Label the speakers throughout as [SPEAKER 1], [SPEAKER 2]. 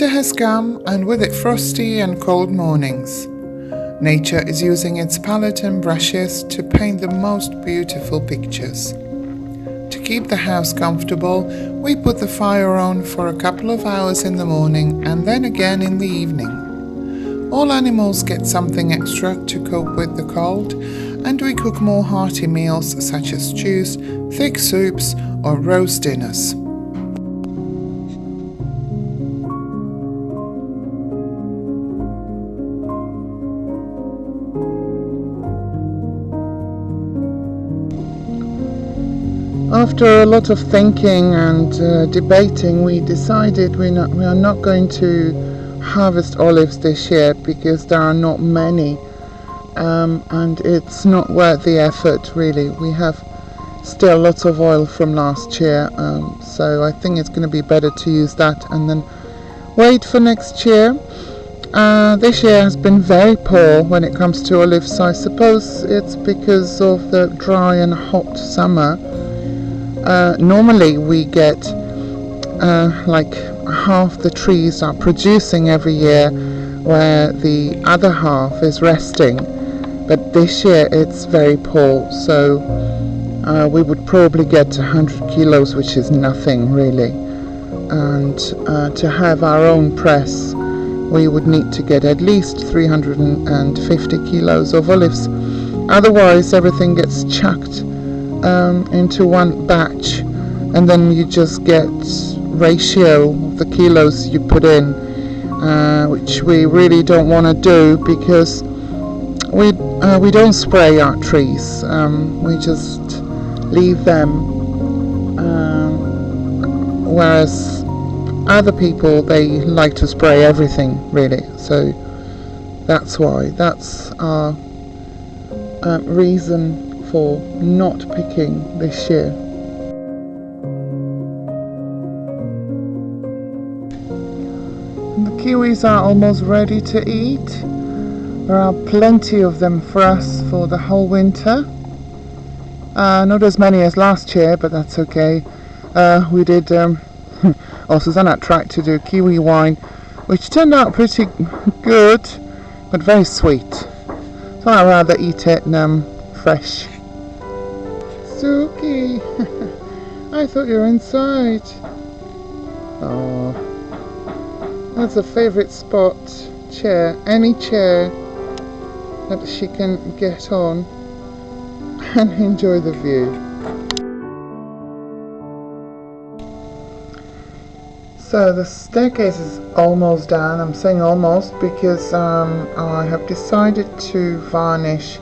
[SPEAKER 1] Winter has come, and with it frosty and cold mornings. Nature is using its palette and brushes to paint the most beautiful pictures. To keep the house comfortable, we put the fire on for a couple of hours in the morning and then again in the evening. All animals get something extra to cope with the cold, and we cook more hearty meals such as stews, thick soups, or roast dinners. After a lot of thinking and debating, we decided we are not going to harvest olives this year because there are not many, and it's not worth the effort really. We have still lots of oil from last year, so I think it's going to be better to use that and then wait for next year. This year has been very poor when it comes to olives, so I suppose it's because of the dry and hot summer. Normally we get like half the trees are producing every year where the other half is resting, but this year it's very poor, so we would probably get 100 kilos, which is nothing really, and to have our own press we would need to get at least 350 kilos of olives, otherwise everything gets chucked into one batch, and then you just get ratio of the kilos you put in, which we really don't want to do because we don't spray our trees, we just leave them, whereas other people, they like to spray everything really, so that's our reason for not picking this year. And the kiwis are almost ready to eat. There are plenty of them for us for the whole winter. Not as many as last year, but that's okay. We did, Susanna tried to do kiwi wine, which turned out pretty good, but very sweet. So I'd rather eat it fresh. Suki, I thought you were inside. Oh, that's a favourite spot. Chair, any chair that she can get on and enjoy the view. So the staircase is almost done. I'm saying almost because I have decided to varnish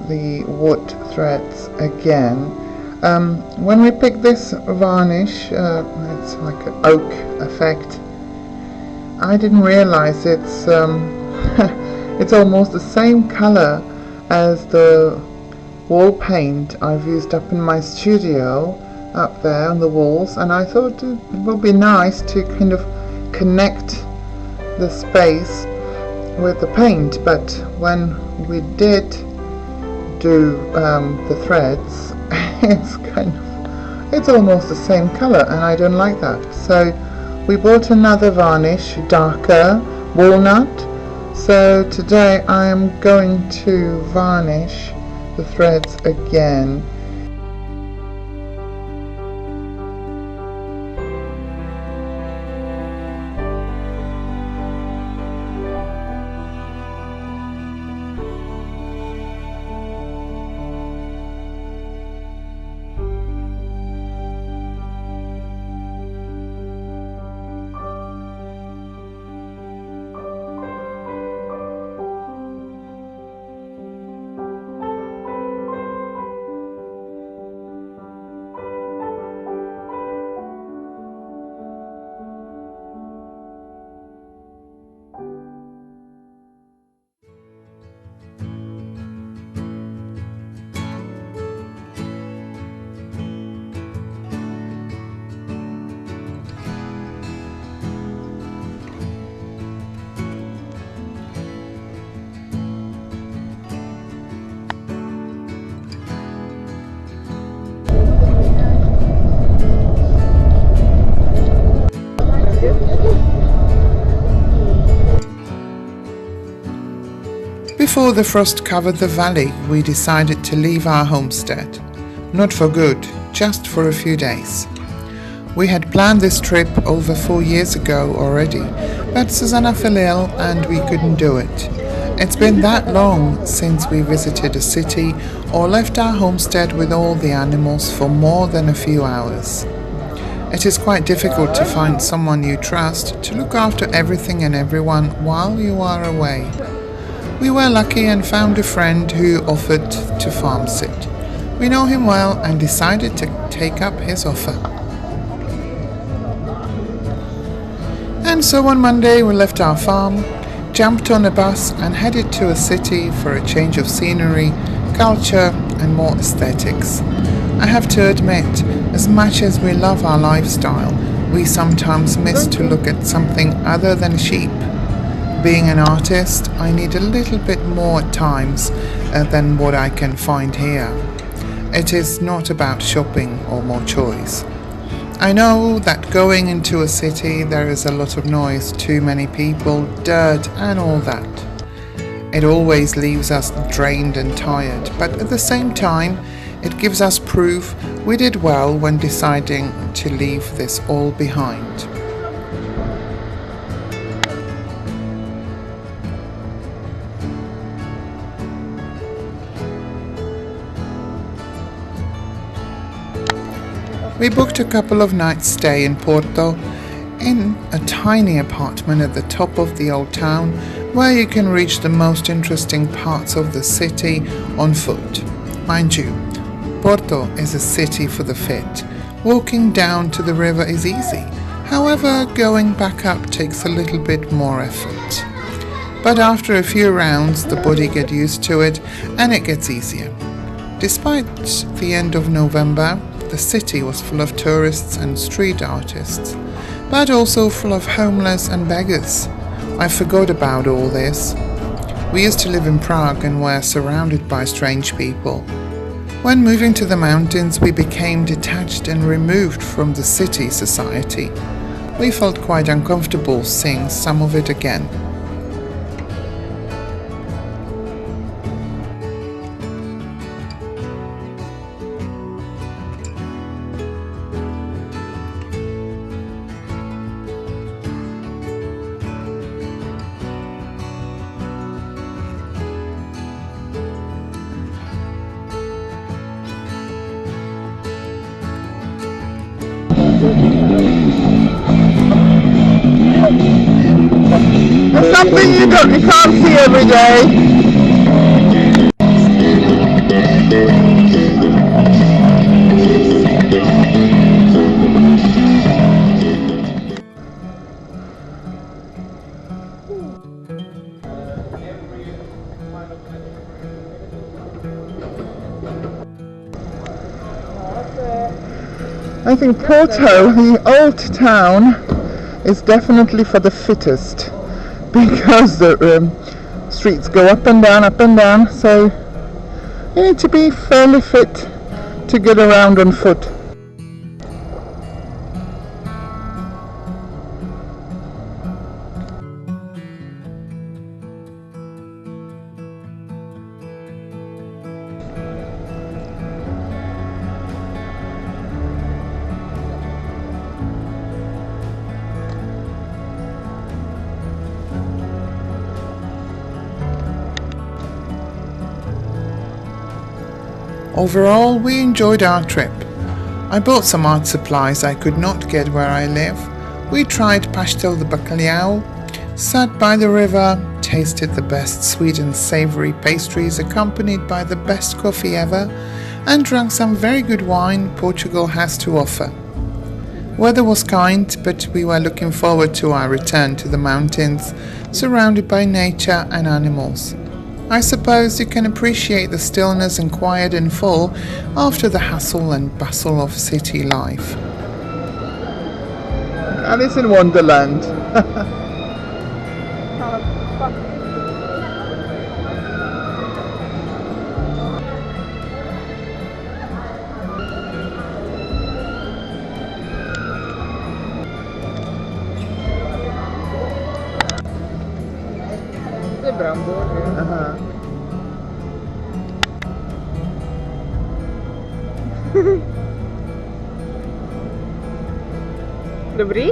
[SPEAKER 1] the wood threads again. When we pick this varnish, it's like an oak effect. I didn't realize it's it's almost the same color as the wall paint I've used up in my studio up there on the walls, and I thought it would be nice to kind of connect the space with the paint, but when we did do the threads, it's almost the same color, and I don't like that. So we bought another varnish, darker walnut. So today I am going to varnish the threads again. Before the frost covered the valley, we decided to leave our homestead. Not for good, just for a few days. We had planned this trip over 4 years ago already, but Susanna fell ill and we couldn't do it. It's been that long since we visited a city or left our homestead with all the animals for more than a few hours. It is quite difficult to find someone you trust to look after everything and everyone while you are away. We were lucky and found a friend who offered to farm sit. We know him well and decided to take up his offer. And so on Monday we left our farm, jumped on a bus and headed to a city for a change of scenery, culture and more aesthetics. I have to admit, as much as we love our lifestyle, we sometimes miss to look at something other than sheep. Being an artist, I need a little bit more at times than what I can find here. It is not about shopping or more choice. I know that going into a city there is a lot of noise, too many people, dirt and all that. It always leaves us drained and tired, but at the same time it gives us proof we did well when deciding to leave this all behind. We booked a couple of nights' stay in Porto in a tiny apartment at the top of the old town where you can reach the most interesting parts of the city on foot. Mind you, Porto is a city for the fit. Walking down to the river is easy. However, going back up takes a little bit more effort. But after a few rounds, the body gets used to it and it gets easier. Despite the end of November, the city was full of tourists and street artists, but also full of homeless and beggars. I forgot about all this. We used to live in Prague and were surrounded by strange people. When moving to the mountains, we became detached and removed from the city society. We felt quite uncomfortable seeing some of it again.
[SPEAKER 2] It's something you can't see every day.
[SPEAKER 1] I think Porto, the old town, is definitely for the fittest because the streets go up and down, so you need to be fairly fit to get around on foot.
[SPEAKER 2] Overall, we enjoyed our trip. I bought some art supplies I could not get where I live. We tried pastel de bacalhau, sat by the river, tasted the best sweet and savory pastries accompanied by the best coffee ever, and drank some very good wine Portugal has to offer. Weather was kind, but we were looking forward to our return to the mountains, surrounded by nature and animals. I suppose you can appreciate the stillness and quiet in full after the hustle and bustle of city life.
[SPEAKER 1] Alice in Wonderland.
[SPEAKER 2] Aha.
[SPEAKER 1] Dobrý?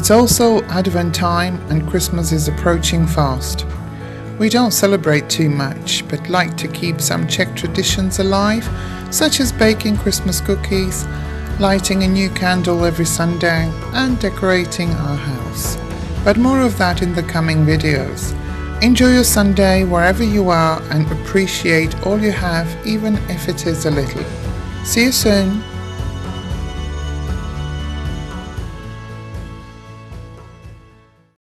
[SPEAKER 2] It's also Advent time and Christmas is approaching fast. We don't celebrate too much, but like to keep some Czech traditions alive, such as baking Christmas cookies, lighting a new candle every Sunday, and decorating our house. But more of that in the coming videos. Enjoy your Sunday wherever you are and appreciate all you have, even if it is a little. See you soon!